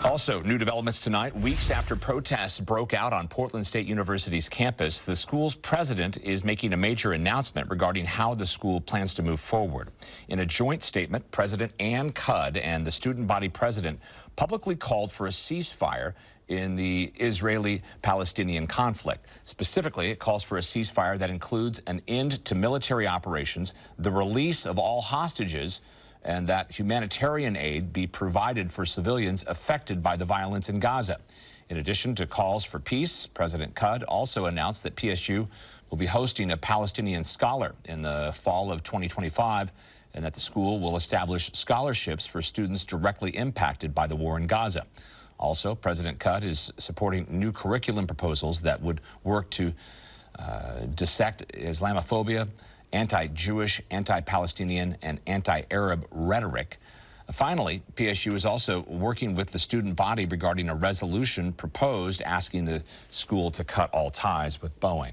Also, new developments tonight. Weeks after protests broke out on Portland State University's campus, the school's president is making a major announcement regarding how the school plans to move forward. In a joint statement, President Ann Cudd and the student body president publicly called for a ceasefire in the Israeli-Palestinian conflict. Specifically, it calls for a ceasefire that includes an end to military operations, the release of all hostages, and that humanitarian aid be provided for civilians affected by the violence in Gaza. In addition to calls for peace, President Cudd also announced that PSU will be hosting a Palestinian scholar in the fall of 2025, and that the school will establish scholarships for students directly impacted by the war in Gaza. Also, President Cudd is supporting new curriculum proposals that would work to dissect Islamophobia, anti-Jewish, anti-Palestinian, and anti-Arab rhetoric. Finally, PSU is also working with the student body regarding a resolution proposed asking the school to cut all ties with Boeing.